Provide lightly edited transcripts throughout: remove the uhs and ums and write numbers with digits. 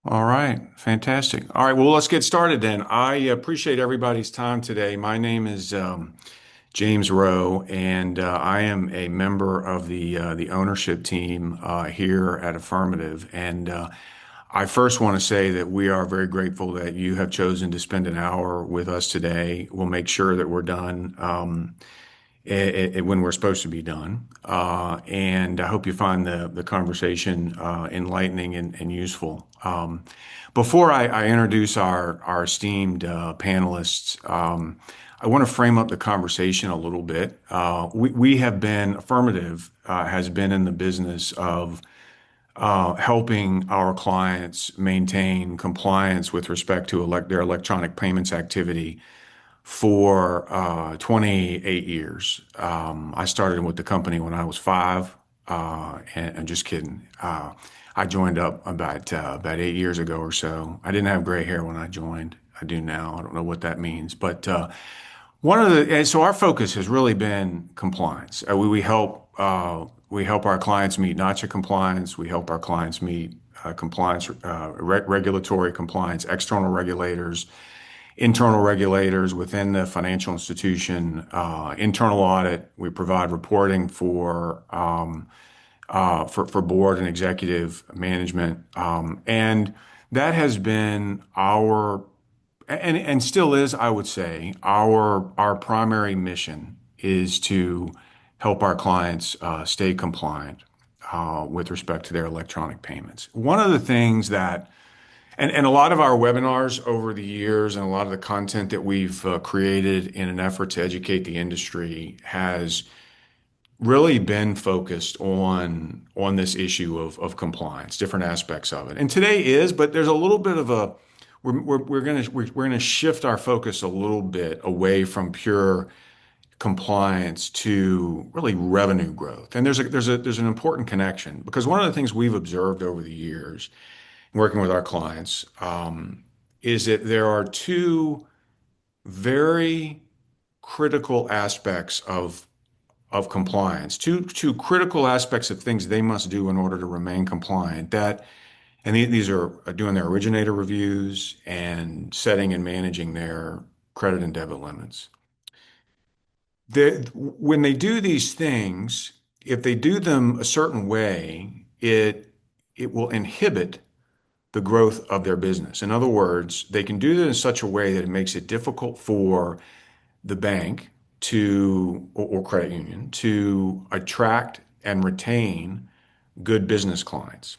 All right, fantastic. All right, well, let's get started then. I appreciate everybody's time today. My name is James Rowe, and I am a member of the ownership team here at Affirmative. And I first want to say that we are very grateful that you have chosen to spend an hour with us today. We'll make sure that we're done when we're supposed to be done. And I hope you find the conversation enlightening and useful. Before I introduce our esteemed panelists, I want to frame up the conversation a little bit. We have been, Affirmative has been in the business of helping our clients maintain compliance with respect to their electronic payments activity for 28 years. I started with the company when I was five, and I'm just kidding. I joined up about 8 years ago or so. I didn't have gray hair when I joined. I do now. I don't know what that means, but and so our focus has really been compliance. We help our clients meet Nacha compliance. We help our clients meet compliance, regulatory compliance, external regulators, internal regulators within the financial institution, internal audit. We provide reporting for board and executive management, and that has been our and still is, I would say, our primary mission is to help our clients stay compliant with respect to their electronic payments. One of the things that and a lot of our webinars over the years and a lot of the content that we've created in an effort to educate the industry has really been focused on this issue of compliance, different aspects of it. And today is, but there's a little bit of a we're gonna shift our focus a little bit away from pure compliance to really revenue growth. And there's an important connection because one of the things we've observed over the years working with our clients is that there are two very critical aspects of compliance, two critical aspects of things they must do in order to remain compliant. These are doing their originator reviews and setting and managing their credit and debit limits. When they do these things, if they do them a certain way, it will inhibit the growth of their business. In other words, they can do that in such a way that it makes it difficult for the bank or credit union to attract and retain good business clients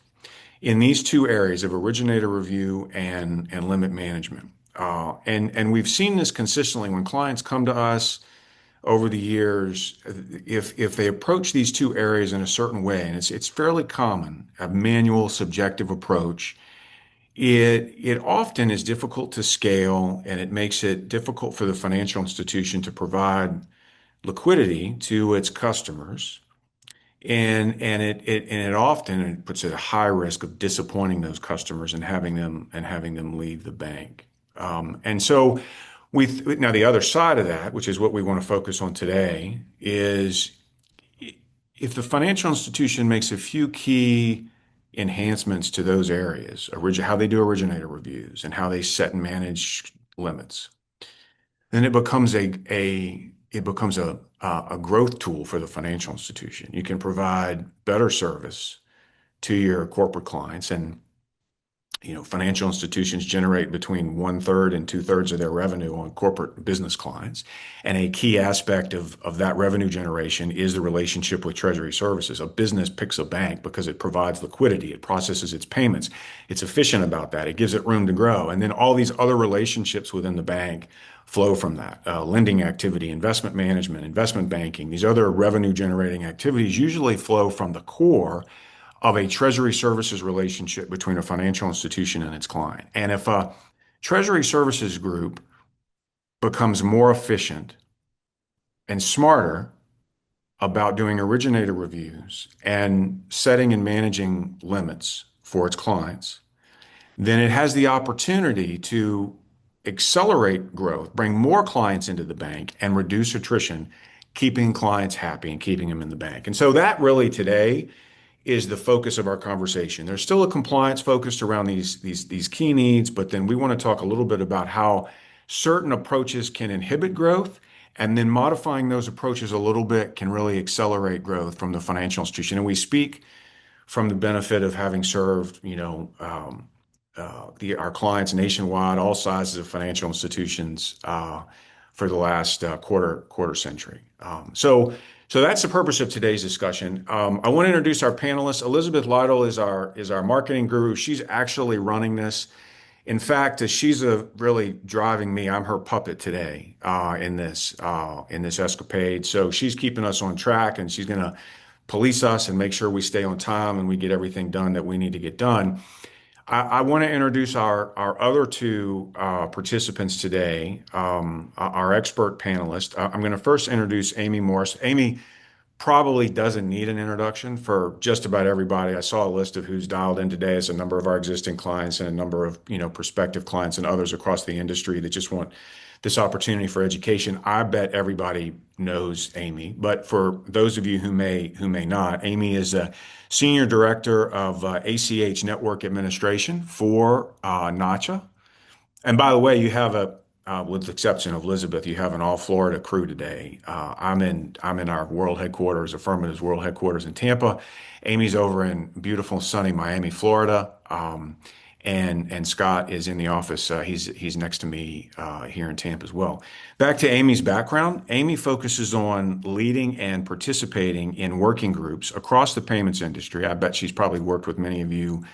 in these two areas of originator review and limit management. And we've seen this consistently when clients come to us over the years. If they approach these two areas in a certain way, and it's fairly common, a manual subjective approach, it often is difficult to scale, and it makes it difficult for the financial institution to provide liquidity to its customers. And it often puts it at a high risk of disappointing those customers and having them leave the bank. And so now the other side of that, which is what we want to focus on today, is if the financial institution makes a few key enhancements to those areas, how they do originator reviews and how they set and manage limits, then it becomes a growth tool for the financial institution. You can provide better service to your corporate clients, and financial institutions generate between 1/3 and 2/3 of their revenue on corporate business clients. And a key aspect of that revenue generation is the relationship with Treasury Services. A business picks a bank because it provides liquidity, it processes its payments, it's efficient about that, it gives it room to grow. And then all these other relationships within the bank flow from that. Lending activity, investment management, investment banking, these other revenue generating activities usually flow from the core of a Treasury Services relationship between a financial institution and its client. And if a Treasury Services group becomes more efficient and smarter about doing originator reviews and setting and managing limits for its clients, then it has the opportunity to accelerate growth, bring more clients into the bank, and reduce attrition, keeping clients happy and keeping them in the bank. And so that really today is the focus of our conversation. There's still a compliance focused around these key needs, but then we want to talk a little bit about how certain approaches can inhibit growth, and then modifying those approaches a little bit can really accelerate growth from the financial institution. And we speak from the benefit of having served, our clients nationwide, all sizes of financial institutions for the last quarter century. So that's the purpose of today's discussion. I want to introduce our panelists. Elizabeth Lytle is our marketing guru. She's actually running this. In fact, she's really driving me. I'm her puppet today in this escapade. So she's keeping us on track, and she's going to police us and make sure we stay on time and we get everything done that we need to get done. I want to introduce our other two participants today, our expert panelists. I'm going to first introduce Amy Morris. Amy probably doesn't need an introduction for just about everybody. I saw a list of who's dialed in today as a number of our existing clients and a number of prospective clients and others across the industry that just want this opportunity for education. I bet everybody knows Amy, but for those of you who may not, Amy is a senior director of ACH network administration for Nacha. And by the way, you have with the exception of Elizabeth, you have an all Florida crew today. I'm in our world headquarters, Affirmative's world headquarters in Tampa. Amy's over in beautiful sunny Miami, Florida. And Scott is in the office. He's next to me here in Tampa as well. Back to Amy's background. Amy focuses on leading and participating in working groups across the payments industry. I bet she's probably worked with many of you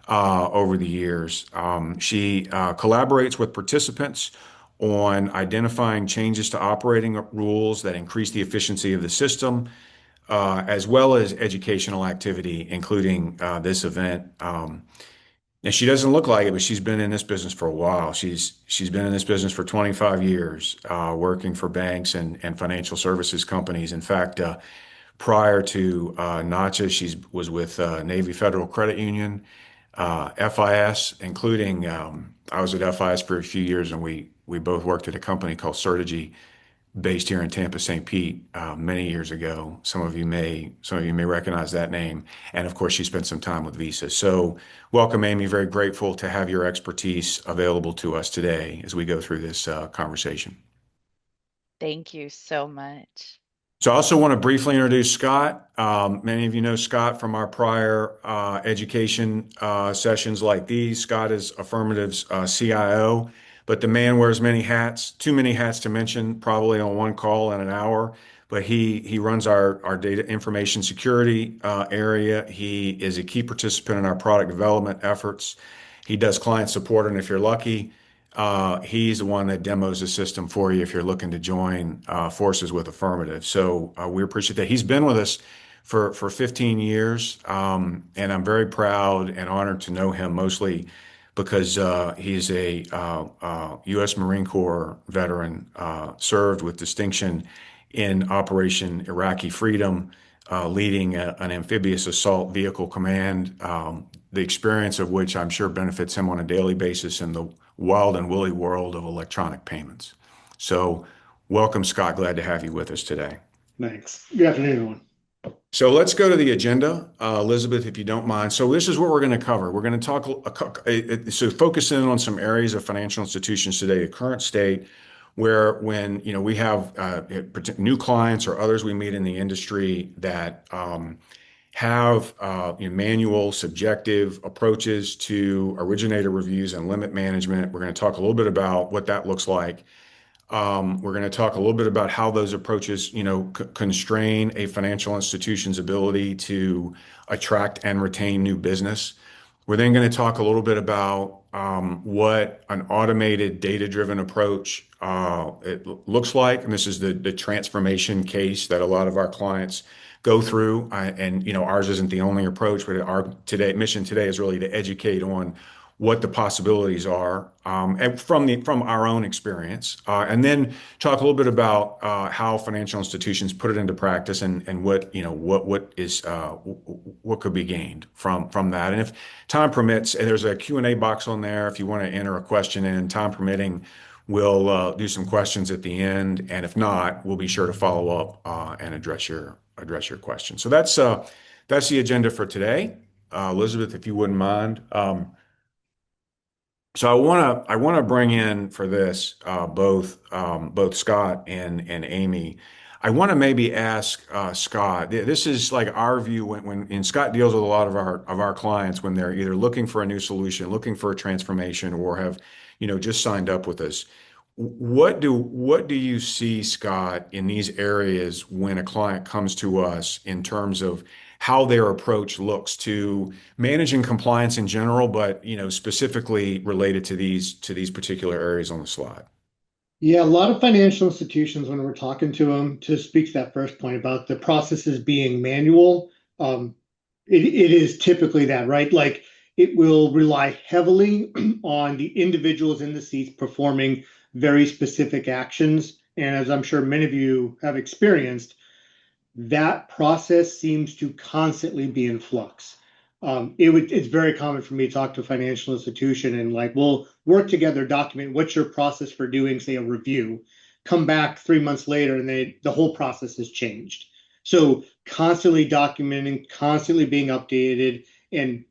over the years. She collaborates with participants on identifying changes to operating rules that increase the efficiency of the system, as well as educational activity, including this event. And she doesn't look like it, but she's been in this business for a while. She's been in this business for 25 years, working for banks and financial services companies. In fact, prior to Nacha, she was with Navy Federal Credit Union, FIS, including I was at FIS for a few years, and we both worked at a company called Certegy, based here in Tampa, St. Pete, many years ago. Some of you may recognize that name. And of course, she spent some time with Visa. So welcome, Amy. Very grateful to have your expertise available to us today as we go through this conversation. Thank you so much. So I also want to briefly introduce Scott. Many of you know Scott from our prior education sessions like these. Scott is Affirmative's CIO. But the man wears many hats, too many hats to mention, probably on one call in an hour. But he runs our data information security area. He is a key participant in our product development efforts. He does client support, and if you're lucky, he's the one that demos the system for you if you're looking to join forces with Affirmative. So we appreciate that. He's been with us for 15 years, and I'm very proud and honored to know him, mostly because he's a U.S. Marine Corps veteran, served with distinction in Operation Iraqi Freedom, leading an amphibious assault vehicle command, the experience of which I'm sure benefits him on a daily basis in the wild and woolly world of electronic payments. So welcome, Scott. Glad to have you with us today. Thanks. Good afternoon, everyone. So let's go to the agenda, Elizabeth, if you don't mind. So this is what we're going to cover. We're going to talk, focus in on some areas of financial institutions today, the current state, where when we have new clients or others we meet in the industry that have manual, subjective approaches to originator reviews and limit management. We're going to talk a little bit about what that looks like. We're going to talk a little bit about how those approaches, constrain a financial institution's ability to attract and retain new business. We're then going to talk a little bit about what an automated, data-driven approach it looks like, and this is the transformation case that a lot of our clients go through. And ours isn't the only approach, but our mission today is really to educate on what the possibilities are and from our own experience, and then talk a little bit about how financial institutions put it into practice and what could be gained from that. And if time permits, and there's a Q&A box on there if you want to enter a question in. Time permitting, we'll do some questions at the end, and if not, we'll be sure to follow up and address your question. So that's that's the agenda for today. Elizabeth, if you wouldn't mind. So I want to bring in for this both Scott and Amy. I want to maybe ask Scott. This is like our view when and Scott deals with a lot of our clients when they're either looking for a new solution, looking for a transformation, or have just signed up with us. What do you see, Scott, in these areas when a client comes to us in terms of how their approach looks to managing compliance in general, but specifically related to these particular areas on the slide? Yeah, a lot of financial institutions, when we're talking to them, to speak to that first point about the processes being manual, it is typically that, right? Like it will rely heavily on the individuals in the seats performing very specific actions. And as I'm sure many of you have experienced, that process seems to constantly be in flux. It's very common for me to talk to a financial institution and like, we'll work together, document what's your process for doing, say, a review, come back 3 months later and the whole process has changed. So constantly documenting, constantly being updated, and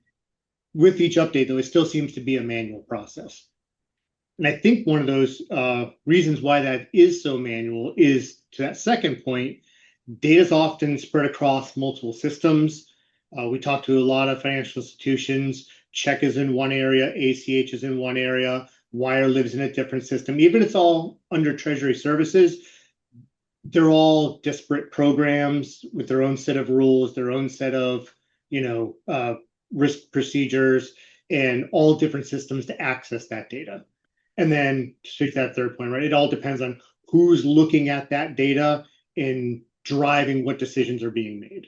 with each update, though, it still seems to be a manual process. And I think one of those reasons why that is so manual is to that second point, data is often spread across multiple systems. We talk to a lot of financial institutions. Check is in one area, ACH is in one area, Wire lives in a different system. Even if it's all under Treasury Services, they're all disparate programs with their own set of rules, their own set of, you know, uh, risk procedures, and all different systems to access that data. And then to speak to that third point, right? It all depends on who's looking at that data and driving what decisions are being made.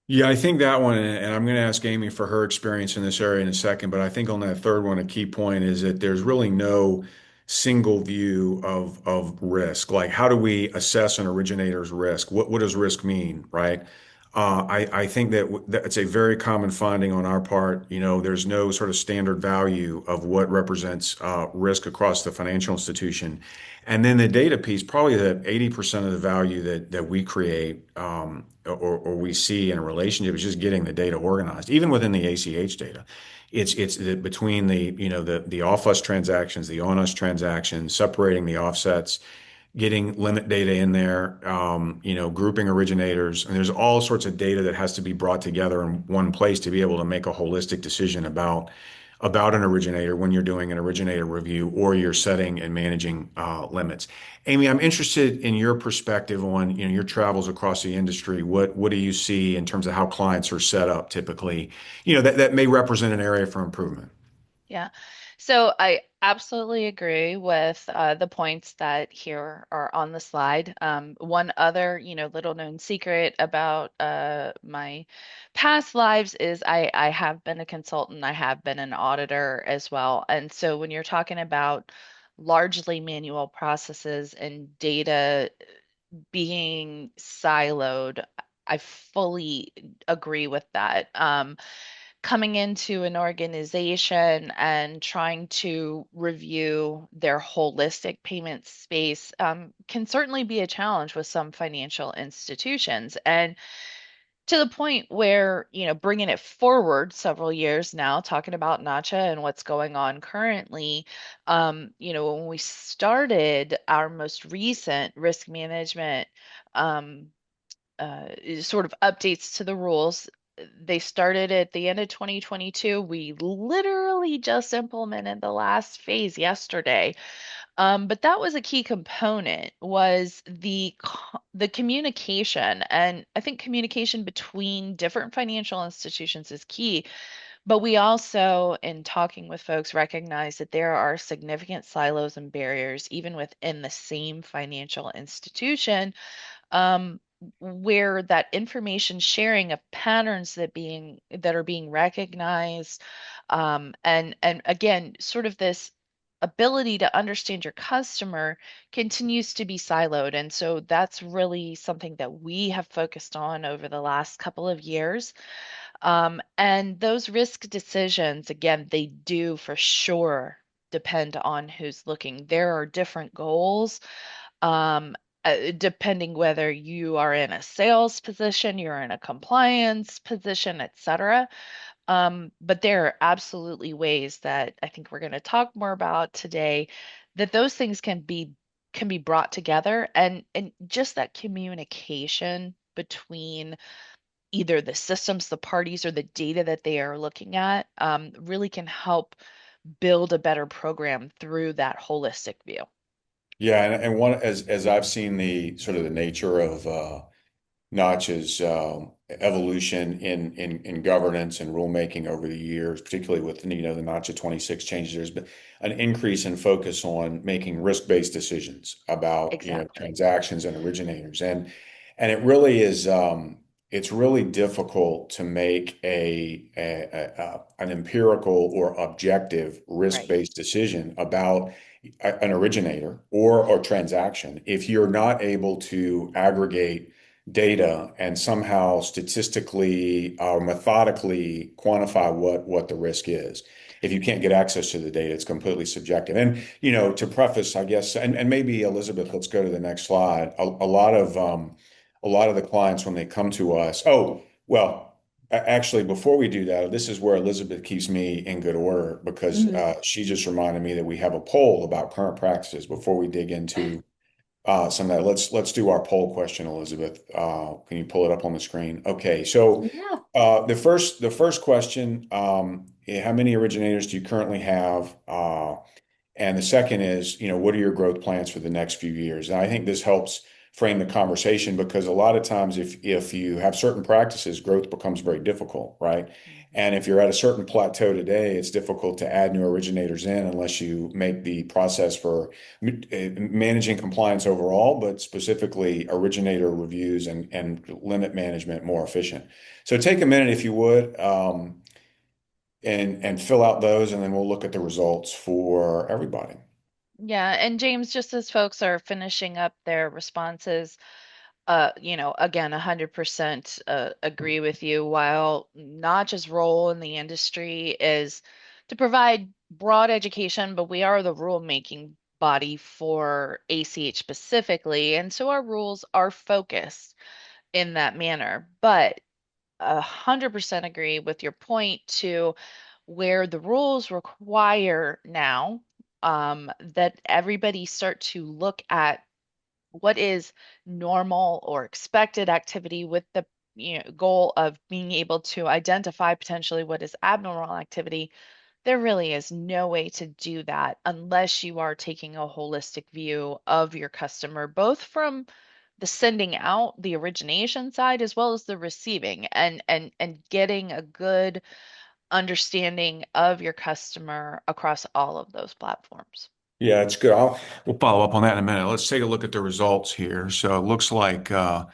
Yeah, I think that one, and I'm going to ask Amy for her experience in this area in a second, but I think on that third one, a key point is that there's really no single view of risk. Like, how do we assess an originator's risk? What does risk mean, right? I think that it's a very common finding on our part. There's no sort of standard value of what represents risk across the financial institution. And then the data piece, probably the 80% of the value that we create or we see in a relationship is just getting the data organized. Even within the ACH data, between the off us transactions, the on us transactions, separating the offsets, getting limit data in there, grouping originators, and there's all sorts of data that has to be brought together in one place to be able to make a holistic decision about an originator when you're doing an originator review or you're setting and managing limits. Amy, I'm interested in your perspective on your travels across the industry. What do you see in terms of how clients are set up typically? That may represent an area for improvement. Yeah. So I absolutely agree with the points that here are on the slide. One other, little known secret about my past lives is I have been a consultant, I have been an auditor as well. And so when you're talking about largely manual processes and data being siloed, I fully agree with that. Coming into an organization and trying to review their holistic payment space can certainly be a challenge with some financial institutions. And to the point where, bringing it forward several years now, talking about Nacha and what's going on currently, when we started our most recent risk management um, sort of updates to the rules. They started at the end of 2022. We literally just implemented the last phase yesterday. But that was a key component was the communication, and I think communication between different financial institutions is key. But we also, in talking with folks, recognize that there are significant silos and barriers even within the same financial institution um, where that information sharing of patterns that are being recognized, and again, sort of this ability to understand your customer continues to be siloed. And so that's really something that we have focused on over the last couple of years. And those risk decisions, again, they do for sure depend on who's looking. There are different goals um, depending whether you are in a sales position, you're in a compliance position, etc. But there are absolutely ways that I think we're going to talk more about today that those things can be brought together, and just that communication between either the systems, the parties, or the data that they are looking at really can help build a better program through that holistic view. Yeah, and one as I've seen the sort of the nature of Notch's evolution in governance and rulemaking over the years, particularly with the Notch 26 changes. There's been an increase in focus on making risk-based decisions about Exactly. transactions and originators, and it really is it's really difficult to make an empirical or objective Right. risk-based decision about an originator or transaction if you're not able to aggregate data and somehow statistically or methodically quantify what the risk is. If you can't get access to the data, it's completely subjective. And to preface, I guess, and maybe Elizabeth, let's go to the next slide. A lot of the clients when they come to us, oh, well, actually, before we do that, this is where Elizabeth keeps me in good order because Mhm. she just reminded me that we have a poll about current practices before we dig into some of that. Let's do our poll question, Elizabeth. Can you pull it up on the screen? Okay, so Yeah. the first question, how many originators do you currently have? And the second is, what are your growth plans for the next few years? And I think this helps frame the conversation because a lot of times if you have certain practices, growth becomes very difficult, right? Mhm. And if you're at a certain plateau today, it's difficult to add new originators in unless you make the process for managing compliance overall, but specifically originator reviews and limit management more efficient. So take a minute if you would, and fill out those, and then we'll look at the results for everybody. Yeah, and James, just as folks are finishing up their responses, again, 100% agree with you. While Notch's role in the industry is to provide broad education, but we are the rule-making body for ACH specifically, and so our rules are focused in that manner. But 100% agree with your point to where the rules require now that everybody start to look at what is normal or expected activity with the goal of being able to identify potentially what is abnormal activity. There really is no way to do that unless you are taking a holistic view of your customer, both from the sending out, the origination side, as well as the receiving, and getting a good understanding of your customer across all of those platforms. Yeah, it's good. We'll follow up on that in a minute. Let's take a look at the results here. So it looks like a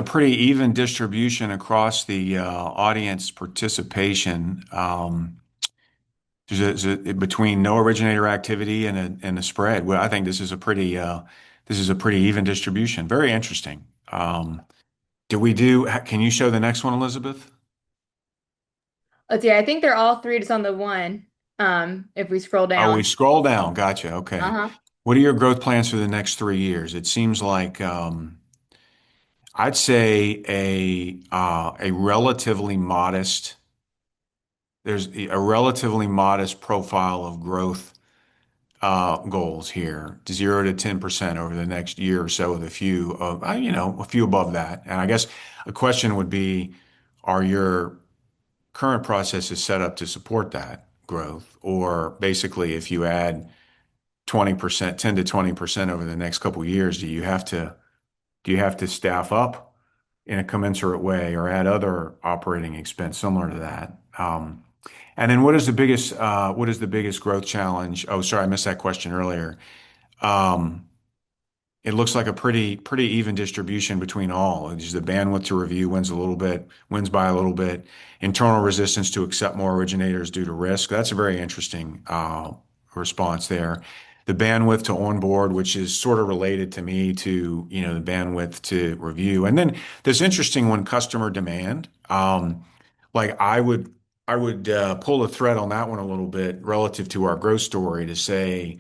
pretty even distribution across the audience participation. Between no originator activity and a spread. Well, I think this is a pretty even distribution. Very interesting. Can you show the next one, Elizabeth? Let's see. I think they're all three just on the one. If we scroll Oh, we down. scroll down. Gotcha. Okay. Uh-huh. What are your growth plans for the next 3 years? It seems like I'd say a relatively modest. There's a relatively modest profile of growth goals here, 0 to 10% over the next year or so, with a few above that. And I guess a question would be, are your current processes set up to support that growth? Or basically, if you add 20%, 10 to 20% over the next couple of years, do you have to staff up in a commensurate way or add other operating expense similar to that? And then what is the biggest growth challenge? Oh, sorry, I missed that question earlier. Um, it looks like a pretty even distribution between all. Just the bandwidth to review wins by a little bit. Internal resistance to accept more originators due to risk. That's a very interesting response there. The bandwidth to onboard, which is sort of related to me to, the bandwidth to review. And then this interesting one, customer demand. Like I would pull the thread on that one a little bit relative to our growth story to say,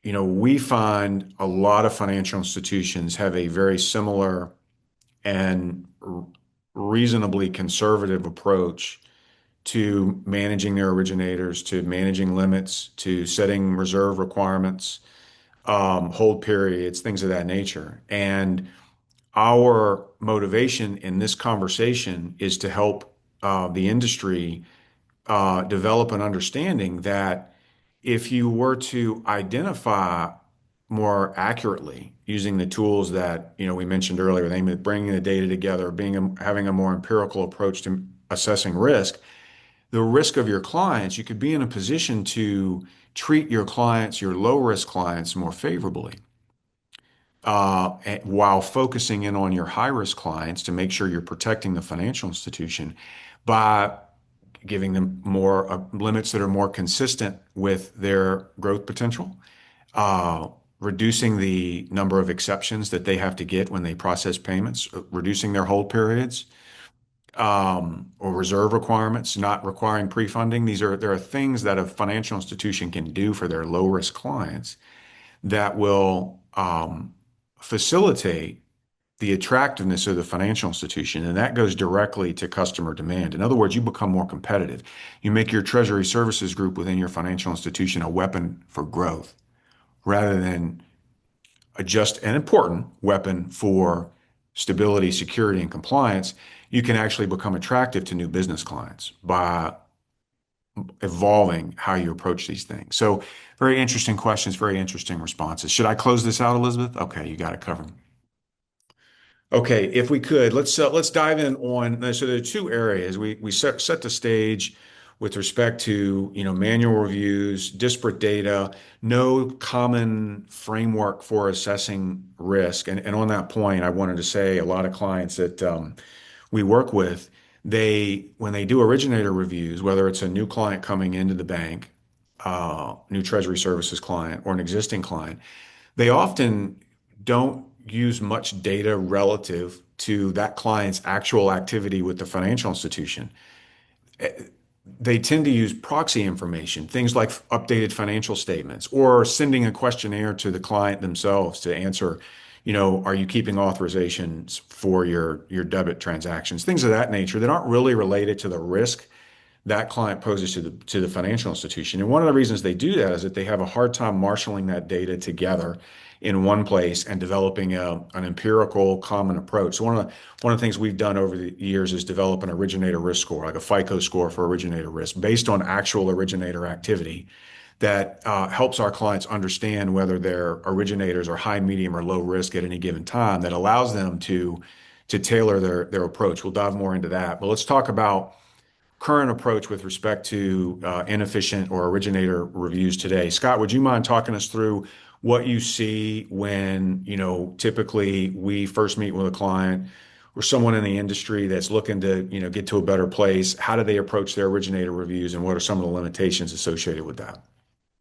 we find a lot of financial institutions have a very similar and reasonably conservative approach to managing their originators, to managing limits, to setting reserve requirements, hold periods, things of that nature. And our motivation in this conversation is to help the industry develop an understanding that if you were to identify more accurately using the tools that we mentioned earlier, they bringing the data together, having a more empirical approach to assessing risk, the risk of your clients, you could be in a position to treat your clients, your low risk clients, more favorably, while focusing in on your high risk clients to make sure you're protecting the financial institution by giving them more limits that are more consistent with their growth potential, reducing the number of exceptions that they have to get when they process payments, reducing their hold periods, or reserve requirements, not requiring pre-funding. There are things that a financial institution can do for their low risk clients that will facilitate the attractiveness of the financial institution, and that goes directly to customer demand. In other words, you become more competitive. You make your Treasury Services group within your financial institution a weapon for growth rather than just an important weapon for stability, security, and compliance. You can actually become attractive to new business clients by evolving how you approach these things. So, very interesting questions, very interesting responses. Should I close this out, Elizabeth? Okay, you got it covered. Okay, if we could, let's dive in on. So there are two areas. We set the stage with respect to manual reviews, disparate data, no common framework for assessing risk. And on that point, I wanted to say a lot of clients that we work with, when they do originator reviews, whether it's a new client coming into the bank, new Treasury Services client, or an existing client, they often don't use much data relative to that client's actual activity with the financial institution. They tend to use proxy information, things like updated financial statements or sending a questionnaire to the client themselves to answer, are you keeping authorizations for your debit transactions, things of that nature that aren't really related to the risk that client poses to the financial institution. And one of the reasons they do that is that they have a hard time marshaling that data together in one place and developing an empirical common approach. So one of the things we've done over the years is develop an originator risk score, like a FICO score for originator risk, based on actual originator activity that helps our clients understand whether their originators are high, medium, or low risk at any given time. That allows them to tailor their approach. We'll dive more into that, but let's talk about current approach with respect to inefficient or originator reviews today. Scott, would you mind talking us through what you see when, typically we first meet with a client or someone in the industry that's looking to, get to a better place? How do they approach their originator reviews, and what are some of the limitations associated with that?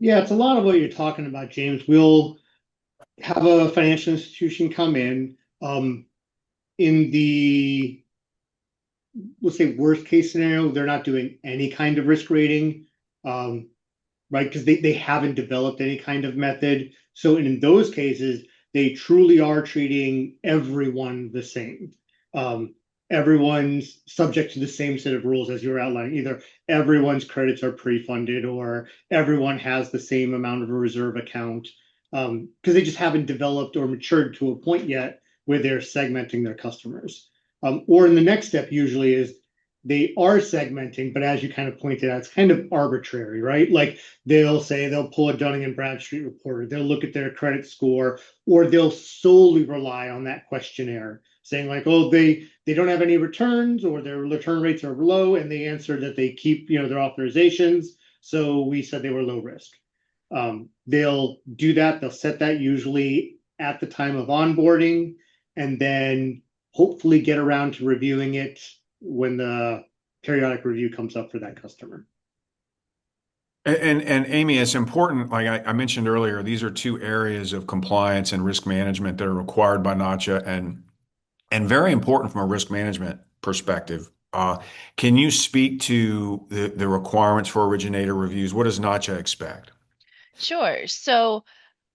Yeah, it's a lot of what you're talking about, James. We'll have a financial institution come in. In the, let's say, worst case scenario, they're not doing any kind of risk rating, right? Because they haven't developed any kind of method. So in those cases, they truly are treating everyone the same. Everyone's subject to the same set of rules as you were outlining. Either everyone's credits are pre-funded or everyone has the same amount of a reserve account, because they just haven't developed or matured to a point yet where they're segmenting their customers. Or in the next step, usually is they are segmenting, but as you kind of pointed out, it's kind of arbitrary, right? Like they'll pull a Dun and Bradstreet report, or they'll look at their credit score, or they'll solely rely on that questionnaire, saying like, oh, they don't have any returns, or their return rates are low, and they answer that they keep their authorizations. So we said they were low risk. They'll do that. They'll set that usually at the time of onboarding, and then hopefully get around to reviewing it when the periodic review comes up for that customer. And Amy, it's important, like I mentioned earlier, these are two areas of compliance and risk management that are required by NACHA and very important from a risk management perspective. Can you speak to the requirements for originator reviews? What does NACHA expect? Sure. So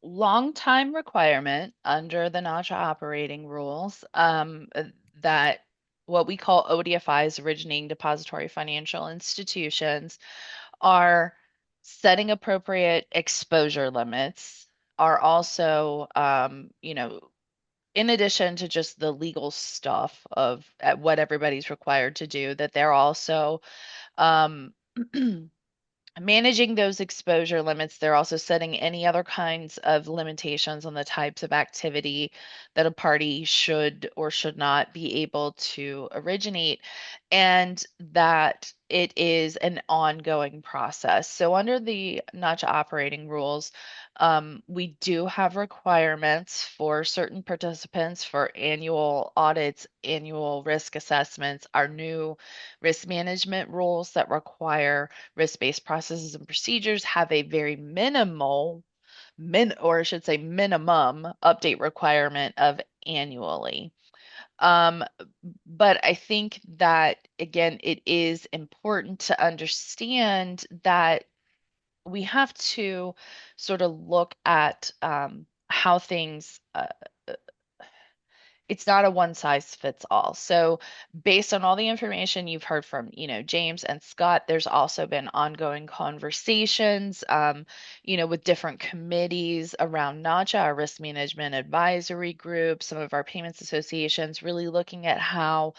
long time requirement under the Nacha operating rules that what we call ODFIs, originating depository financial institutions, are setting appropriate exposure limits, are also, in addition to just the legal stuff of what everybody's required to do, that they're also um, managing those exposure limits. They're also setting any other kinds of limitations on the types of activity that a party should or should not be able to originate, and that it is an ongoing process. So, under the Nacha operating rules, we do have requirements for certain participants for annual audits, annual risk assessments, our new risk management rules that require risk-based processes and procedures have a very or I should say minimum update requirement of annually. Um, but I think that again, it is important to understand that we have to sort of look at how things it's not a one size fits all. So, based on all the information you've heard from, James and Scott, there's also been ongoing conversations, with different committees around NACHA, our risk management advisory group, some of our payments associations, really looking at how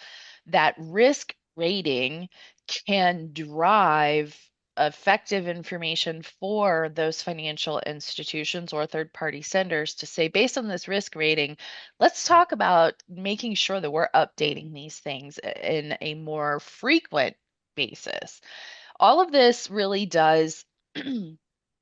that risk rating can drive effective information for those financial institutions or third party senders to say, based on this risk rating, let's talk about making sure that we're updating these things in a more frequent basis. All of this really does,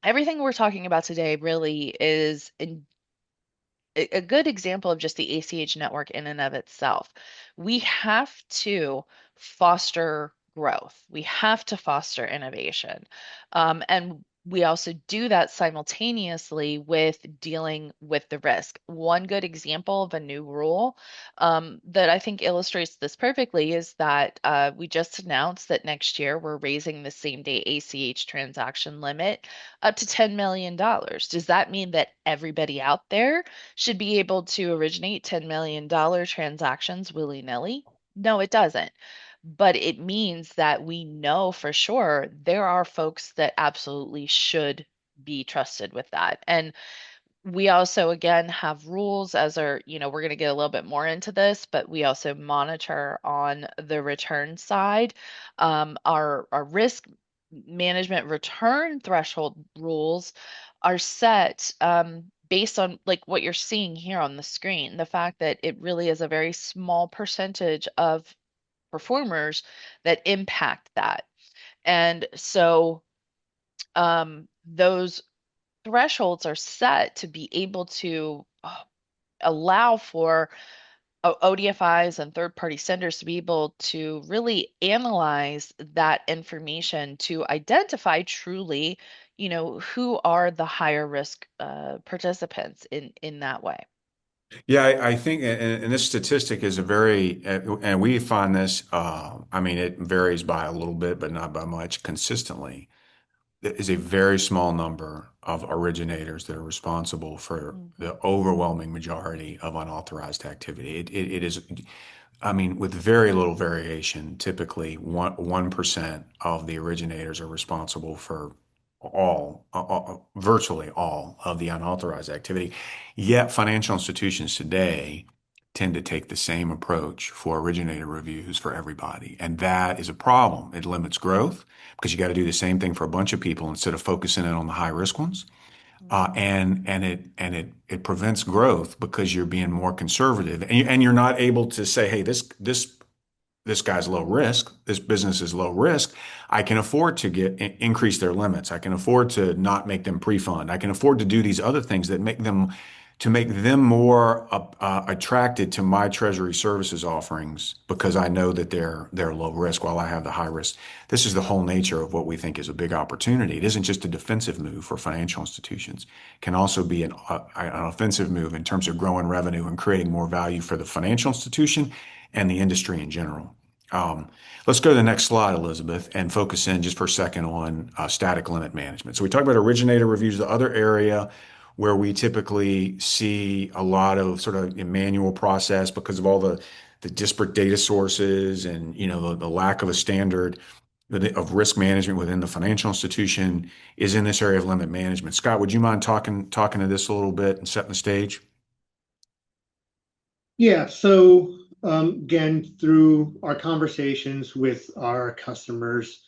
everything we're talking about today really is a good example of just the ACH network in and of itself. We have to foster growth. We have to foster innovation. And we also do that simultaneously with dealing with the risk. One good example of a new rule that I think illustrates this perfectly is that we just announced that next year we're raising the same day ACH transaction limit up to $10 million. Does that mean that everybody out there should be able to originate $10 million transactions willy-nilly? No, it doesn't. But it means that we know for sure there are folks that absolutely should be trusted with that. And we also, again, have rules as our, we're going to get a little bit more into this, but we also monitor on the return side. Our risk management return threshold rules are set based on like what you're seeing here on the screen, the fact that it really is a very small percentage of performers that impact that. And so those thresholds are set to be able to allow for ODFIs and third-party senders to be able to really analyze that information to identify truly, who are the higher risk participants in that way. Yeah, I think, and this statistic is a very, and we find this, I mean, it varies by a little bit, but not by much consistently. There is a very small number of originators that are responsible for Mhm. the overwhelming majority of unauthorized activity. It is, I mean, with very little variation, typically 1% of the originators are responsible for virtually all of the unauthorized activity. Yet financial institutions today tend to take the same approach for originator reviews for everybody. And that is a problem. It limits growth because you got to do the same thing for a bunch of people instead of focusing in on the high risk ones. Mhm. And it prevents growth because you're being more conservative and you're not able to say, hey, this guy's low risk. This business is low risk. I can afford to increase their limits. I can afford to not make them pre-fund. I can afford to do these other things that make them more attracted to my Treasury Services offerings because I know that they're low risk while I have the high risk. This is the whole nature of what we think is a big opportunity. It isn't just a defensive move for financial institutions. It can also be an offensive move in terms of growing revenue and creating more value for the financial institution and the industry in general. Um, let's go to the next slide, Elizabeth, and focus in just for a second on static limit management. So we talked about originator reviews. The other area where we typically see a lot of sort of manual process because of all the disparate data sources and the lack of a standard of risk management within the financial institution is in this area of limit management. Scott, would you mind talking to this a little bit and setting the stage? Yeah, so again, through our conversations with our customers,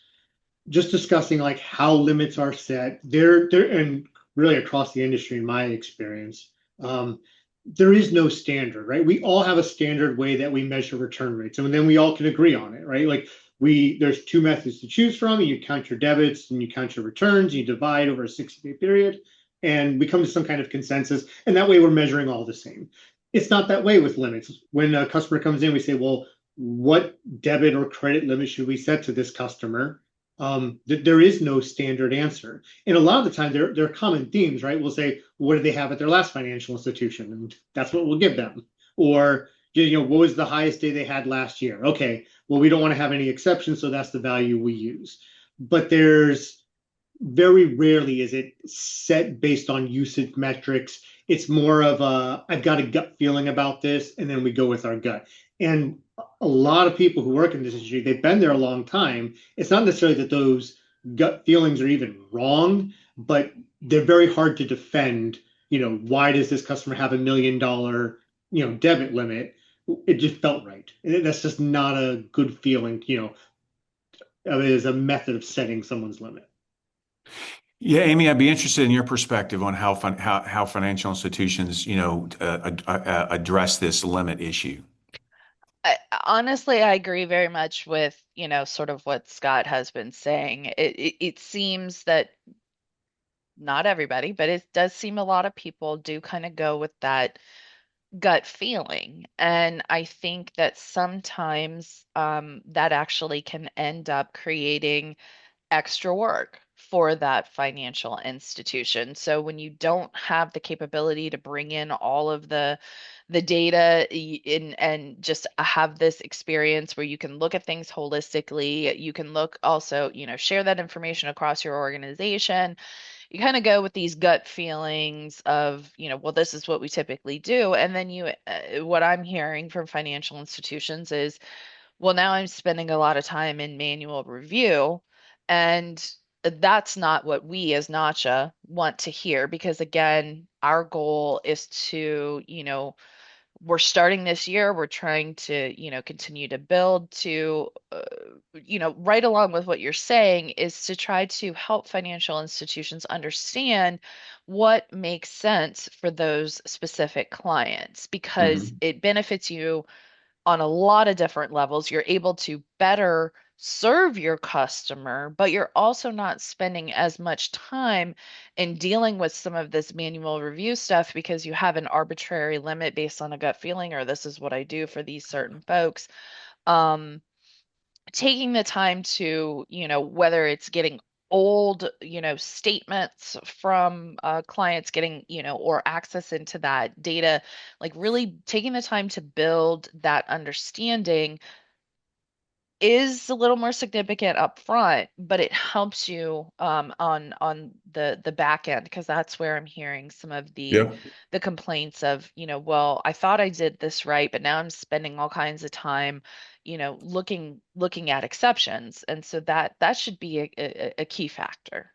just discussing like how limits are set, there and really across the industry, in my experience, there is no standard, right? We all have a standard way that we measure return rates, and then we all can agree on it, right? Like there's two methods to choose from. You count your debits and you count your returns. You divide over a 60-day period, and we come to some kind of consensus, and that way we're measuring all the same. It's not that way with limits. When a customer comes in, we say, well, what debit or credit limit should we set to this customer? There is no standard answer. And a lot of the time, there are common themes, right? We'll say, what did they have at their last financial institution? And that's what we'll give them. Or, what was the highest day they had last year? Okay, well, we don't want to have any exceptions, so that's the value we use. But there's very rarely is it set based on usage metrics. It's more of I've got a gut feeling about this, and then we go with our gut. And a lot of people who work in this industry, they've been there a long time. It's not necessarily that those gut feelings are even wrong, but they're very hard to defend. Why does this customer have $1 million, debit limit? It just felt right. That's just not a good feeling, as a method of setting someone's limit. Yeah, Amy, I'd be interested in your perspective on how financial institutions, address this limit issue. Honestly, I agree very much with, sort of what Scott has been saying. It seems that not everybody, but it does seem a lot of people do kind of go with that gut feeling. And I think that sometimes that actually can end up creating extra work for that financial institution. So when you don't have the capability to bring in all of the data and just have this experience where you can look at things holistically, you can look also, share that information across your organization. You kind of go with these gut feelings of, well, this is what we typically do. And then what I'm hearing from financial institutions is, well, now I'm spending a lot of time in manual review, and that's not what we as Nacha want to hear because, again, our goal is to, we're starting this year, we're trying to, continue to build to, right along with what you're saying is to try to help financial institutions understand what makes sense for those specific clients because Mhm. it benefits you on a lot of different levels. You're able to better serve your customer, but you're also not spending as much time in dealing with some of this manual review stuff because you have an arbitrary limit based on a gut feeling, or this is what I do for these certain folks. Um, Taking the time to, whether it's getting old, statements from clients getting, or access into that data, like really taking the time to build that understanding is a little more significant up front, but it helps you on the back end because that's where I'm hearing some of Yeah. the complaints of, well, I thought I did this right, but now I'm spending all kinds of time, looking at exceptions, and so that should be a key factor.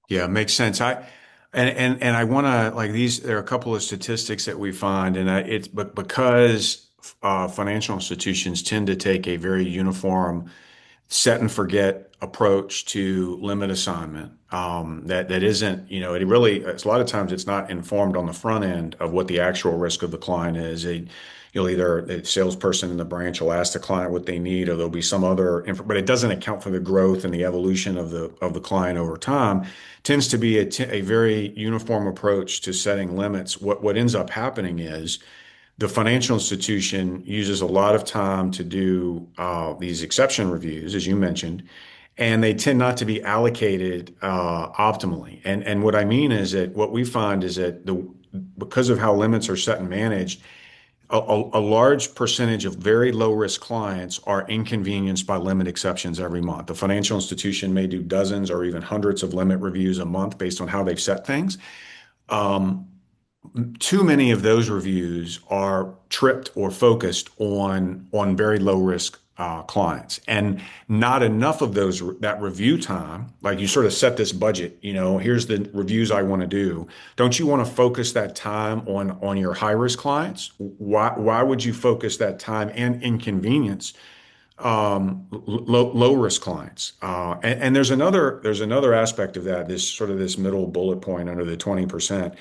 Yeah, makes sense. And I want to like these. There are a couple of statistics that we find, and it's but because financial institutions tend to take a very uniform set and forget approach to limit assignment. That isn't, it really, it's a lot of times it's not informed on the front end of what the actual risk of the client is. You'll either the salesperson in the branch will ask the client what they need, or there'll be some other, but it doesn't account for the growth and the evolution of the client over time. Tends to be a very uniform approach to setting limits. What ends up happening is the financial institution uses a lot of time to do these exception reviews, as you mentioned, and they tend not to be allocated optimally. And what I mean is that what we find is that because of how limits are set and managed, a large percentage of very low risk clients are inconvenienced by limit exceptions every month. The financial institution may do dozens or even hundreds of limit reviews a month based on how they've set things. Um, Too many of those reviews are tripped or focused on very low risk clients, and not enough of those that review time. Like you sort of set this budget, here's the reviews I want to do. Don't you want to focus that time on your high risk clients? Why would you focus that time and inconvenience low risk clients? And there's another aspect of that. This middle bullet point under the 20%.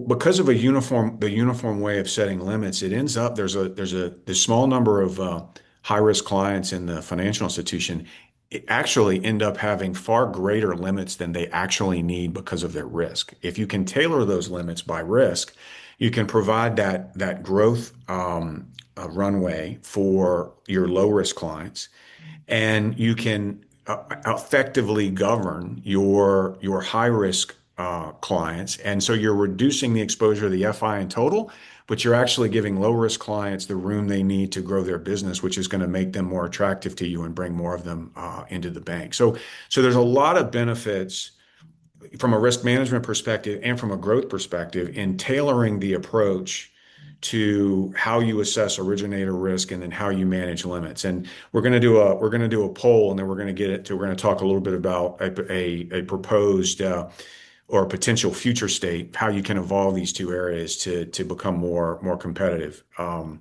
Because of the uniform way of setting limits, it ends up this small number of high risk clients in the financial institution actually end up having far greater limits than they actually need because of their risk. If you can tailor those limits by risk, you can provide that growth runway for your low risk clients, and you can effectively govern your high risk clients. And so you're reducing the exposure of the FI in total, but you're actually giving low risk clients the room they need to grow their business, which is going to make them more attractive to you and bring more of them into the bank. So there's a lot of benefits from a risk management perspective and from a growth perspective in tailoring the approach to how you assess originator risk and then how you manage limits. And we're going to do a poll, and then we're going to talk a little bit about a proposed or a potential future state, how you can evolve these two areas to become more competitive. So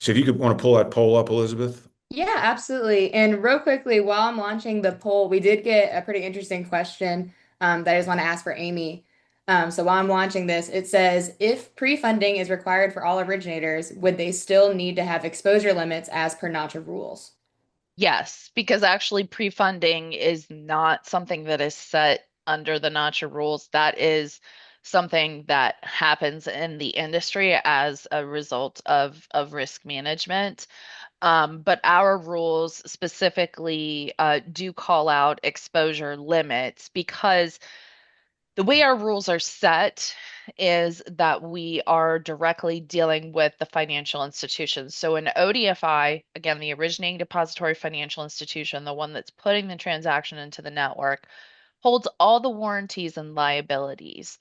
if you could want to pull that poll up, Elizabeth. Yeah, absolutely. And real quickly, while I'm launching the poll, we did get a pretty interesting question that I just want to ask for Amy. So while I'm launching this, it says, if pre-funding is required for all originators, would they still need to have exposure limits as per NACHA rules? Yes, because actually pre-funding is not something that is set under the NACHA rules. That is something that happens in the industry as a result of risk management. But our rules specifically do call out exposure limits because the way our rules are set is that we are directly dealing with the financial institutions. So an ODFI, again, the originating depository financial institution, the one that's putting the transaction into the network, holds all the warranties and liabilities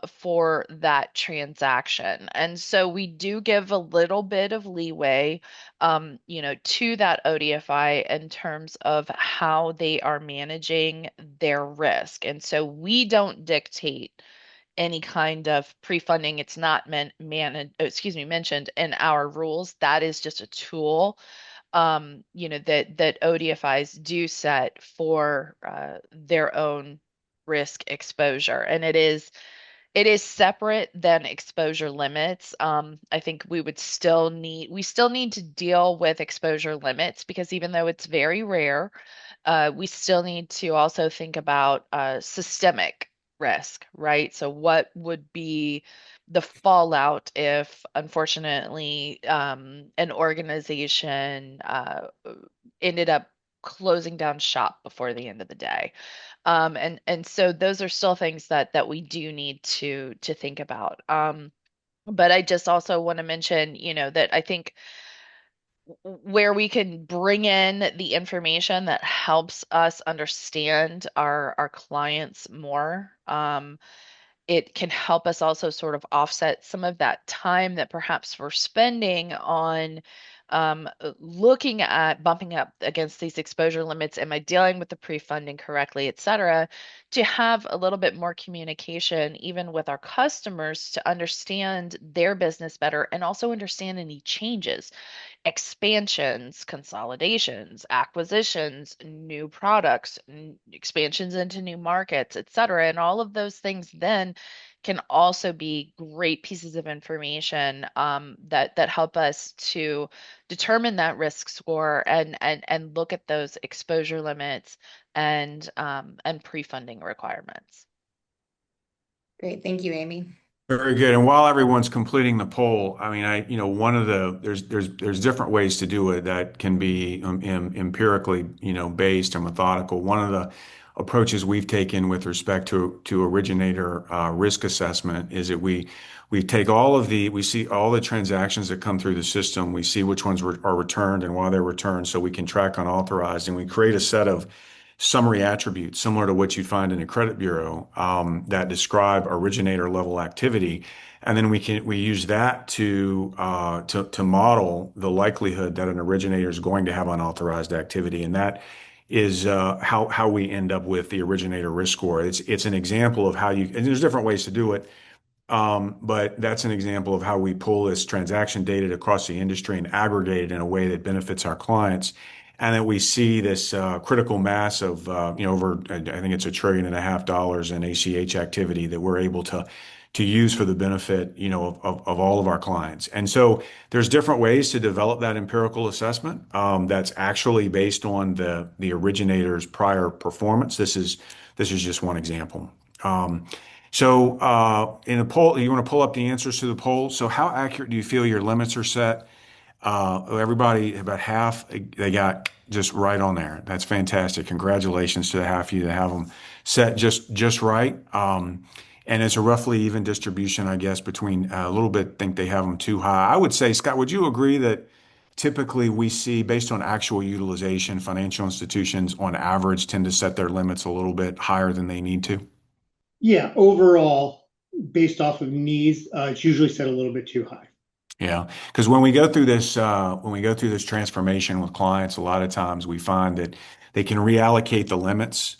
for that transaction. And so we do give a little bit of leeway, to that ODFI in terms of how they are managing their risk. And so we don't dictate any kind of pre-funding. It's not mentioned in our rules. That is just a tool that ODFIs do set for their own risk exposure. And it is separate than exposure limits. I think we still need to deal with exposure limits because even though it's very rare, we still need to also think about systemic risk, right? So what would be the fallout if, unfortunately, an organization ended up closing down shop before the end of the day? And so those are still things that we do need to think about. But I just also want to mention, that I think where we can bring in the information that helps us understand our clients more. It can help us also sort of offset some of that time that perhaps we're spending on looking at bumping up against these exposure limits. Am I dealing with the pre-funding correctly, et cetera, to have a little bit more communication, even with our customers, to understand their business better and also understand any changes, expansions, consolidations, acquisitions, new products, expansions into new markets, et cetera. And all of those things then can also be great pieces of information that help us to determine that risk score and look at those exposure limits and pre-funding requirements. Great. Thank you, Amy. Very good. And while everyone's completing the poll, I mean, one of there's different ways to do it that can be empirically, based and methodical. One of the approaches we've taken with respect to originator risk assessment is that we see all the transactions that come through the system. We see which ones are returned and why they're returned, so we can track unauthorized, and we create a set of summary attributes similar to what you'd find in a credit bureau that describe originator level activity. And then we use that to model the likelihood that an originator is going to have unauthorized activity. And that is how we end up with the originator risk score. It's an example of how and there's different ways to do it. But that's an example of how we pull this transaction data across the industry and aggregate it in a way that benefits our clients. And that we see this critical mass of, over, I think it's $1.5 trillion in ACH activity that we're able to use for the benefit, of all of our clients. And so there's different ways to develop that empirical assessment that's actually based on the originator's prior performance. This is just one example. In the poll, you want to pull up the answers to the poll. So how accurate do you feel your limits are set? Everybody, about half, they got just right on there. That's fantastic. Congratulations to the half of you that have them set just right. And it's a roughly even distribution, I guess, between a little bit think they have them too high. I would say, Scott, would you agree that typically we see, based on actual utilization, financial institutions on average tend to set their limits a little bit higher than they need to? Yeah, overall, based off of needs, it's usually set a little bit too high. Yeah, because when we go through this transformation with clients, a lot of times we find that they can reallocate the limits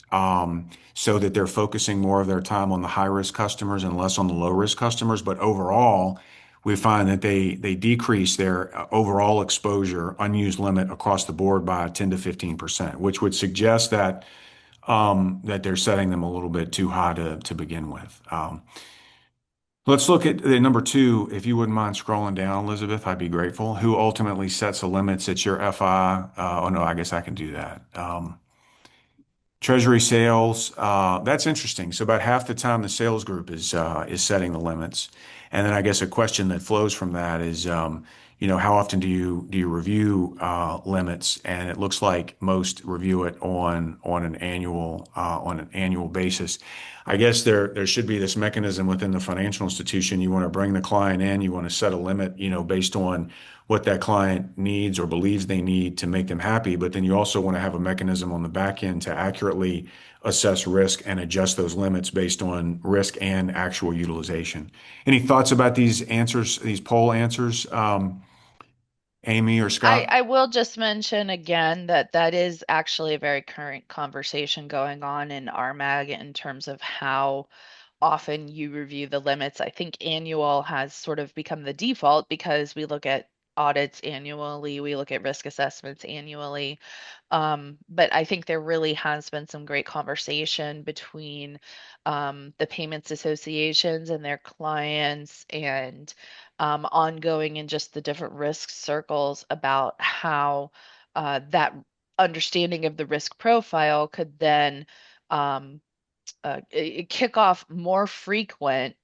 so that they're focusing more of their time on the high risk customers and less on the low risk customers. But overall, we find that they decrease their overall exposure unused limit across the board by 10 to 15%, which would suggest that they're setting them a little bit too high to begin with. Let's look at the number two. If you wouldn't mind scrolling down, Elizabeth, I'd be grateful. Who ultimately sets the limits at your FI? Oh no, I guess I can do that. Treasury sales, that's interesting. So about half the time the sales group is setting the limits. And then I guess a question that flows from that is, how often do you review limits? And it looks like most review it on an annual basis. I guess there should be this mechanism within the financial institution. You want to bring the client in, you want to set a limit, based on what that client needs or believes they need to make them happy. But then you also want to have a mechanism on the back end to accurately assess risk and adjust those limits based on risk and actual utilization. Any thoughts about these answers, these poll answers, Amy or Scott? I will just mention again that that is actually a very current conversation going on in RMAG in terms of how often you review the limits. I think annual has sort of become the default because we look at audits annually, we look at risk assessments annually. But I think there really has been some great conversation between the payments associations and their clients and ongoing in just the different risk circles about how that understanding of the risk profile could then kick off more frequent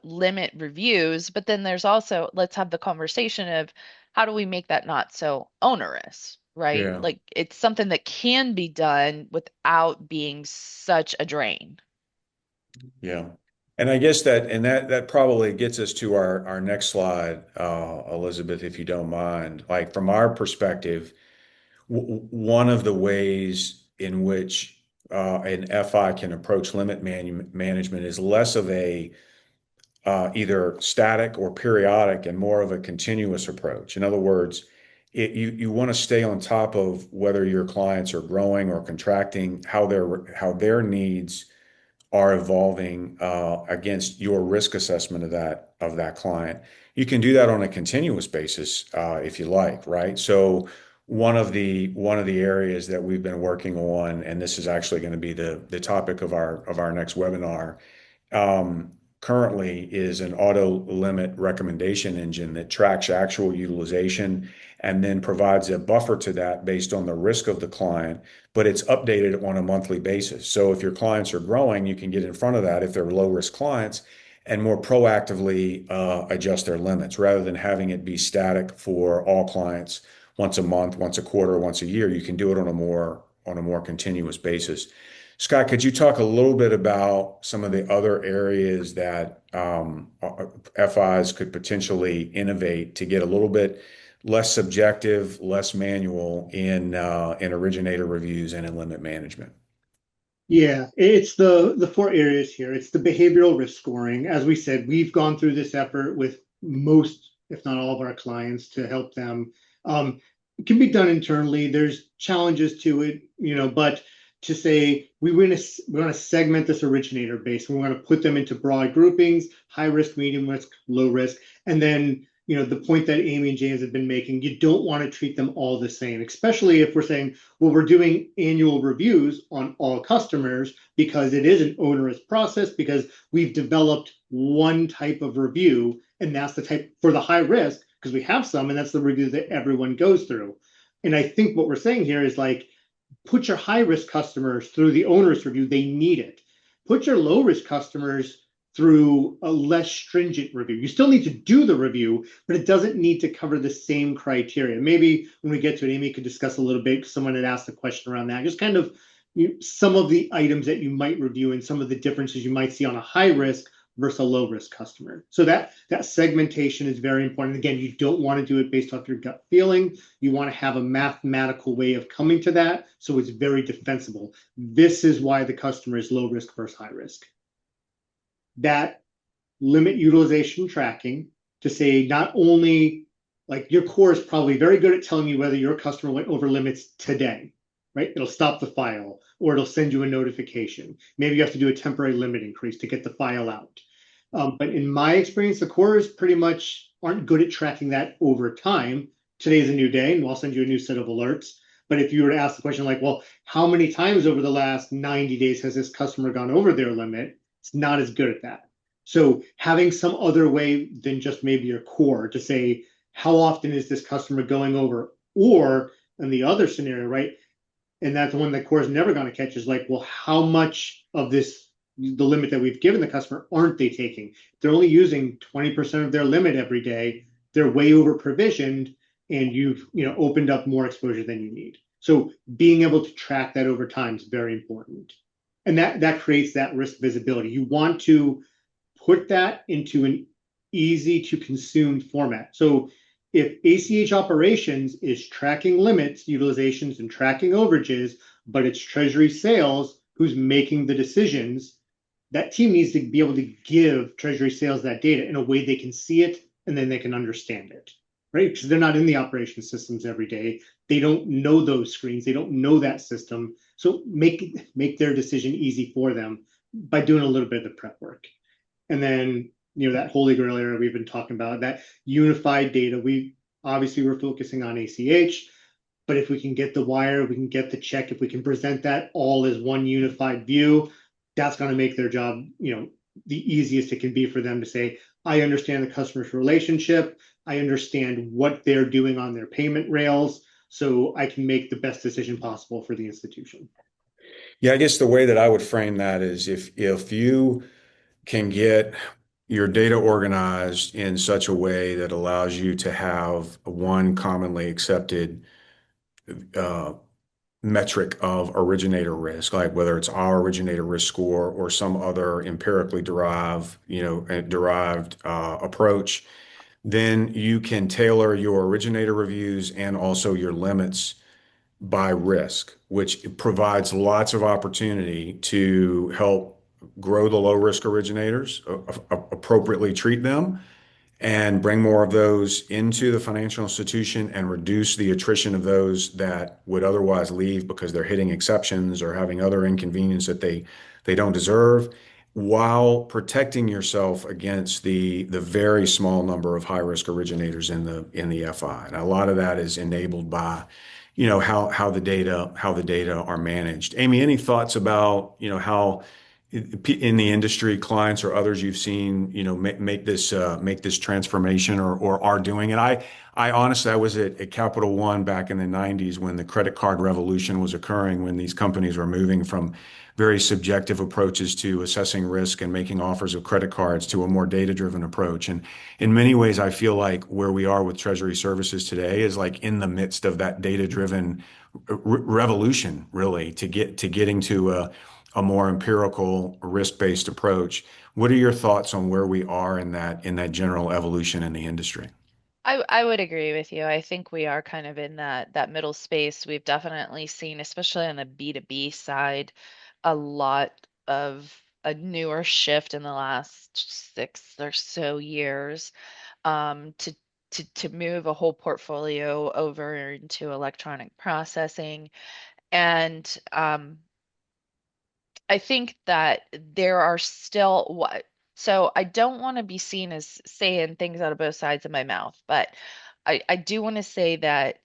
limit reviews. But then there's also, let's have the conversation of how do we make that not so onerous, right? Yeah. Like it's something that can be done without being such a drain. Yeah. And I guess that probably gets us to our next slide, Elizabeth, if you don't mind. Like from our perspective, one of the ways in which an FI can approach management is less of a either static or periodic and more of a continuous approach. In other words, you want to stay on top of whether your clients are growing or contracting, how their needs are evolving against your risk assessment of that client. You can do that on a continuous basis if you like, right? So one of the areas that we've been working on, and this is actually going to be the topic of our next webinar, currently is an auto limit recommendation engine that tracks actual utilization and then provides a buffer to that based on the risk of the client, but it's updated on a monthly basis. So if your clients are growing, you can get in front of that if they're low risk clients and more proactively adjust their limits rather than having it be static for all clients once a month, once a quarter, once a year. You can do it on a more continuous basis. Scott, could you talk a little bit about some of the other areas that FIs could potentially innovate to get a little bit less subjective, less manual in originator reviews and in limit management. Yeah, it's the four areas here. It's the behavioral risk scoring. As we said, we've gone through this effort with most, if not all of our clients to help them. It can be done internally. There's challenges to it, but to say we want to segment this originator base. We want to put them into broad groupings, high risk, medium risk, low risk, and then the point that Amy and James have been making, you don't want to treat them all the same, especially if we're saying, well, we're doing annual reviews on all customers because it is an onerous process because we've developed one type of review, and that's the type for the high risk because we have some, and that's the review that everyone goes through. And I think what we're saying here is like, put your high risk customers through the onerous review. They need it. Put your low risk customers through a less stringent review. You still need to do the review, but it doesn't need to cover the same criteria. Maybe when we get to it, Amy could discuss a little bit. Someone had asked a question around that. Just kind of some of the items that you might review and some of the differences you might see on a high risk versus a low risk customer. So that segmentation is very important. Again, you don't want to do it based off your gut feeling. You want to have a mathematical way of coming to that, so it's very defensible. This is why the customer is low risk versus high risk. That limit utilization tracking to say not only like your core is probably very good at telling you whether your customer went over limits today, right? It'll stop the file or it'll send you a notification. Maybe you have to do a temporary limit increase to get the file out. But in my experience, the cores pretty much aren't good at tracking that over time. Today's a new day, and I'll send you a new set of alerts. But if you were to ask the question like, well, how many times over the last 90 days has this customer gone over their limit? It's not as good at that. So having some other way than just maybe your core to say, how often is this customer going over? Or in the other scenario, right? And that's the one that core is never going to catch is like, well, how much of this, the limit that we've given the customer, aren't they taking? If they're only using 20% of their limit every day, they're way over provisioned and you've opened up more exposure than you need. So being able to track that over time is very important. And that creates that risk visibility. You want to put that into an easy to consume format. So if ACH operations is tracking limits, utilizations, and tracking overages, but it's Treasury Sales who's making the decisions, that team needs to be able to give Treasury Sales that data in a way they can see it and then they can understand it, right? Because they're not in the operation systems every day. They don't know those screens. They don't know that system. So make their decision easy for them by doing a little bit of the prep work. And then, that holy grail area we've been talking about, that unified data. We're focusing on ACH, but if we can get the wire, we can get the check, if we can present that all as one unified view, that's going to make their job, the easiest it can be for them to say, I understand the customer's relationship. I understand what they're doing on their payment rails, so I can make the best decision possible for the institution. Yeah, I guess the way that I would frame that is if you can get your data organized in such a way that allows you to have one commonly accepted uh, metric of originator risk, like whether it's our originator risk score or some other empirically derived approach, then you can tailor your originator reviews and also your limits by risk, which provides lots of opportunity to help grow the low risk originators, appropriately treat them, and bring more of those into the financial institution and reduce the attrition of those that would otherwise leave because they're hitting exceptions or having other inconvenience that they don't deserve, while protecting yourself against the very small number of high risk originators in the FI. And a lot of that is enabled by how the data are managed. Amy, any thoughts about how in the industry, clients or others you've seen, make this transformation or are doing it? I honestly, I was at Capital One back in the 90s when the credit card revolution was occurring, when these companies were moving from very subjective approaches to assessing risk and making offers of credit cards to a more data-driven approach. And in many ways, I feel like where we are with Treasury Services today is like in the midst of that data-driven revolution, really, to getting to a more empirical, risk-based approach. What are your thoughts on where we are in that general evolution in the industry? I would agree with you. I think we are kind of in that middle space. We've definitely seen, especially on the B2B side, a lot of a newer shift in the last 6 or so years, to to move a whole portfolio over into electronic processing. And I think that there are still what, so I don't want to be seen as saying things out of both sides of my mouth, but I do want to say that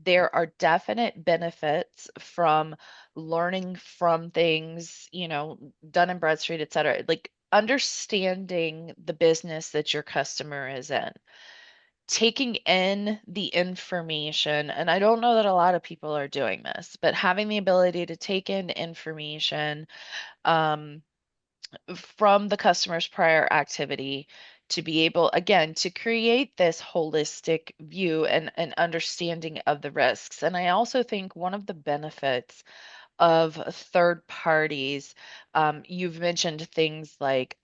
there are definite benefits from learning from things, done in Bradstreet, et cetera, like understanding the business that your customer is in, taking in the information. And I don't know that a lot of people are doing this, but having the ability to take in information, um, from the customer's prior activity, to be able, again, to create this holistic view and understanding of the risks. And I also think one of the benefits of third parties, you've mentioned things like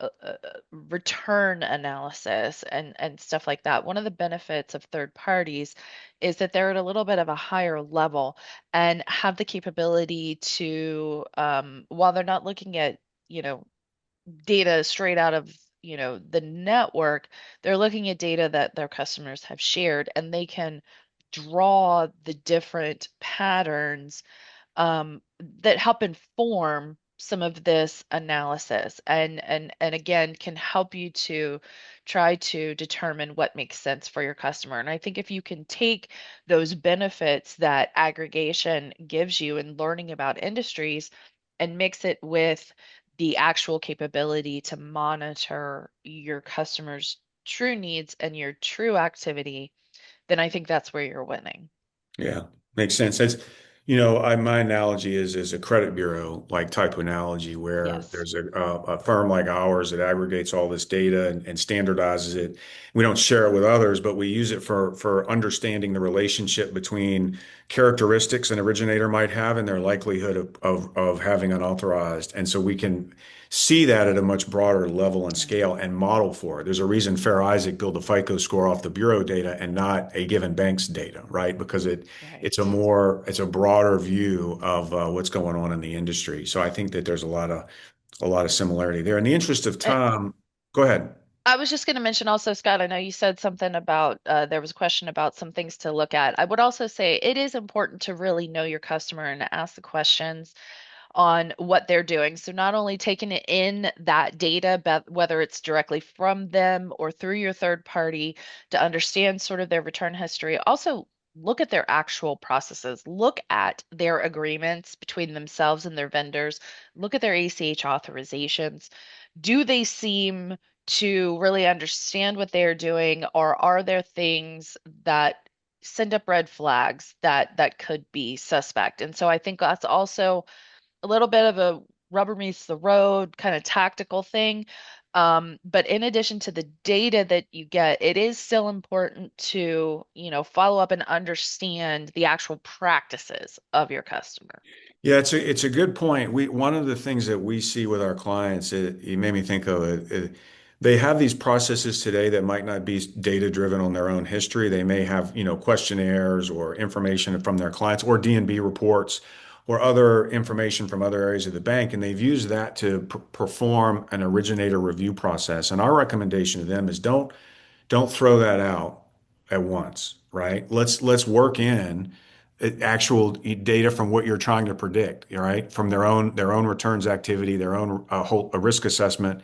return analysis and stuff like that. One of the benefits of third parties is that they're at a little bit of a higher level and have the capability to, while they're not looking at, you know, data straight out of, the network, they're looking at data that their customers have shared, and they can draw the different patterns, that help inform some of this analysis, and again can help you to try to determine what makes sense for your customer. And I think if you can take those benefits that aggregation gives you in learning about industries and mix it with the actual capability to monitor your customers' true needs and your true activity, then I think that's where you're winning. Yeah, makes sense. My analogy is a credit bureau like type of analogy where Yes. there's a firm like ours that aggregates all this data and standardizes it. We don't share it with others, but we use it for understanding the relationship between characteristics an originator might have and their likelihood of having unauthorized. And so we can see that at a much broader level and Right. scale and model for it. There's a reason Fair Isaac built a FICO score off the bureau data and not a given bank's data, right? Because Right. it's a broader view of what's going on in the industry. So I think that there's a lot of similarity there. In the interest of time, go ahead. I was just going to mention also, Scott, I know you said something about, there was a question about some things to look at. I would also say it is important to really know your customer and ask the questions on what they're doing. So not only taking it in that data, but whether it's directly from them or through your third party, to understand sort of their return history. Also, look at their actual processes. Look at their agreements between themselves and their vendors. Look at their ACH authorizations. Do they seem to really understand what they're doing, or are there things that send up red flags that could be suspect? And so I think that's also a little bit of a rubber meets the road kind of tactical thing. But in addition to the data that you get, it is still important to, follow up and understand the actual practices of your customer. Yeah, it's a good point. One of the things that we see with our clients, you made me think of they have these processes today that might not be data driven on their own history. They may have, questionnaires or information from their clients or DNB reports or other information from other areas of the bank, and they've used that to perform an originator review process. And our recommendation to them is don't throw that out at once, right? Let's work in actual data from what you're trying to predict, all right? From their own returns activity, their own whole a risk assessment,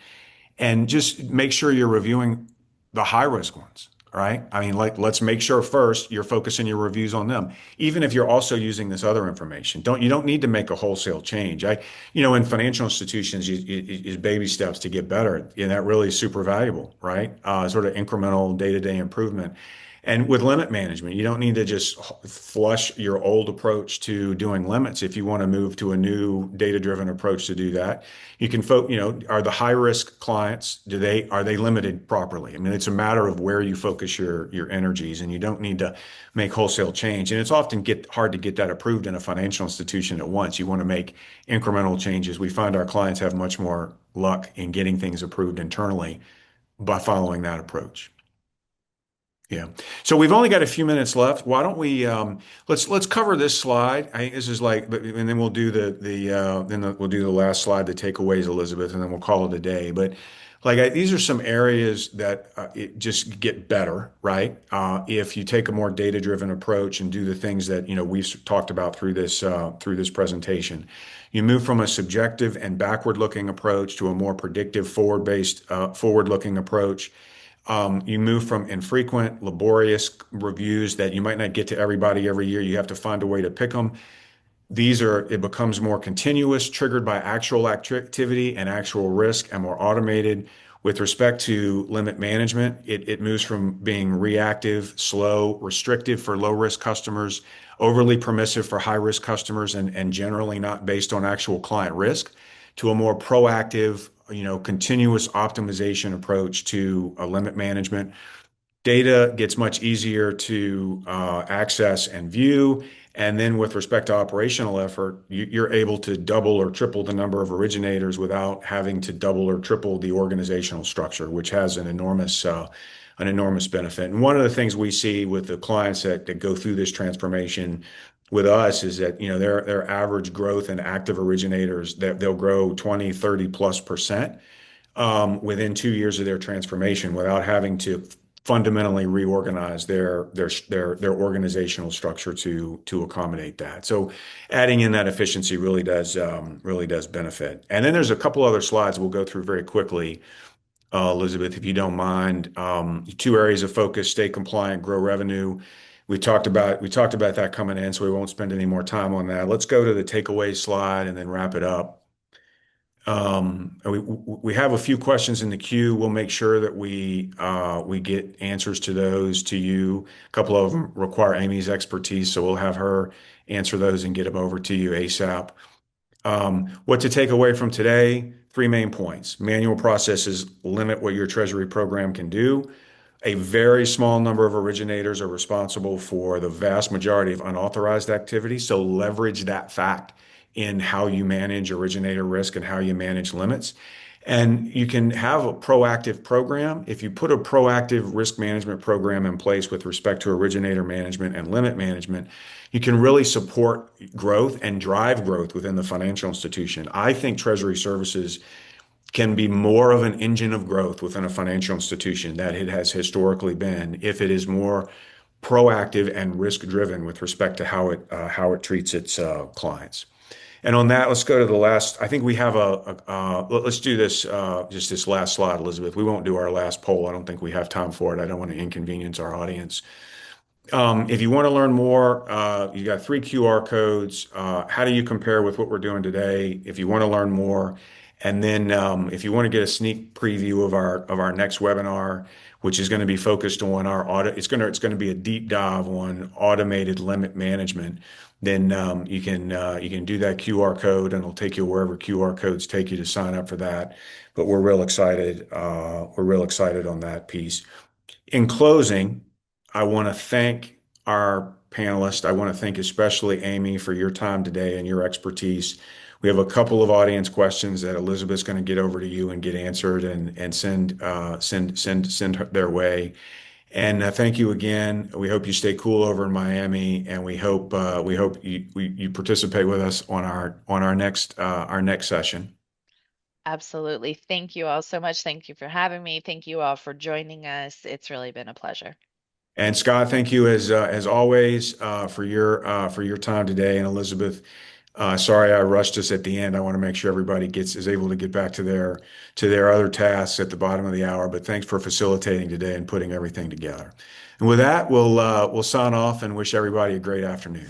and just make sure you're reviewing the high risk ones. All right. I mean, like, let's make sure first you're focusing your reviews on them, even if you're also using this other information. You don't need to make a wholesale change. In financial institutions, use baby steps to get better. And that really is super valuable, right? Sort of incremental day-to-day improvement. And with limit management, you don't need to just flush your old approach to doing limits. If you want to move to a new data-driven approach to do that, you can are the high risk clients, are they limited properly? I mean, it's a matter of where you focus your energies, and you don't need to make wholesale change. And it's often hard to get that approved in a financial institution at once. You want to make incremental changes. We find our clients have much more luck in getting things approved internally by following that approach. Yeah. So we've only got a few minutes left. Why don't we let's cover this slide. I think this is like, and then we'll do we'll do the last slide, the takeaways, Elizabeth, and then we'll call it a day. But like these are some areas that it just get better, right? If you take a more data-driven approach and do the things that we've talked about through this presentation, you move from a subjective and backward-looking approach to a more predictive, forward-looking approach. You move from infrequent, laborious reviews that you might not get to everybody every year. You have to find a way to pick them. It becomes more continuous, triggered by actual activity and actual risk, and more automated. With respect to limit management, it moves from being reactive, slow, restrictive for low risk customers, overly permissive for high risk customers, and generally not based on actual client risk, to a more proactive, continuous optimization approach to limit management. Data gets much easier to access and view. And then with respect to operational effort, you're able to double or triple the number of originators without having to double or triple the organizational structure, which has an enormous benefit. And one of the things we see with the clients that go through this transformation with us is that, their average growth in active originators, that they'll grow 20, 30+% within 2 years of their transformation without having to fundamentally reorganize their organizational structure to accommodate that. So adding in that efficiency really does benefit. And then there's a couple other slides we'll go through very quickly, Elizabeth, if you don't mind. Two areas of focus: stay compliant, grow revenue. We talked about that coming in, so we won't spend any more time on that. Let's go to the takeaway slide and then wrap it up. We have a few questions in the queue. We'll make sure that we get answers to those to you. A couple of them require Amy's expertise, so we'll have her answer those and get them over to you ASAP. What to take away from today? Three main points. Manual processes limit what your treasury program can do. A very small number of originators are responsible for the vast majority of unauthorized activity, so leverage that fact in how you manage originator risk and how you manage limits. And you can have a proactive program. If you put a proactive risk management program in place with respect to originator management and limit management, you can really support growth and drive growth within the financial institution. I think Treasury Services can be more of an engine of growth within a financial institution that it has historically been if it is more proactive and risk driven with respect to how it treats its clients. And on that, let's go to the last. I think we have let's do this, just this last slide, Elizabeth. We won't do our last poll. I don't think we have time for it. I don't want to inconvenience our audience. If you want to learn more, you got 3 QR codes. How do you compare with what we're doing today? If you want to learn more, and then if you want to get a sneak preview of our next webinar, which is going to be focused on our audit, it's going to be a deep dive on automated limit management. Then you can do that QR code, and it'll take you wherever QR codes take you to sign up for that. But we're real excited. We're real excited on that piece. In closing, I want to thank our panelists. I want to thank especially Amy for your time today and your expertise. We have a couple of audience questions that Elizabeth's going to get over to you and get answered and send their way. And thank you again. We hope you stay cool over in Miami, and we hope you participate with us on our next session. Absolutely. Thank you all so much. Thank you for having me. Thank you all for joining us. It's really been a pleasure. And Scott, thank you as always for your time today. And Elizabeth, sorry I rushed us at the end. I want to make sure everybody is able to get back to their other tasks at the bottom of the hour. But thanks for facilitating today and putting everything together. And with that, we'll sign off and wish everybody a great afternoon.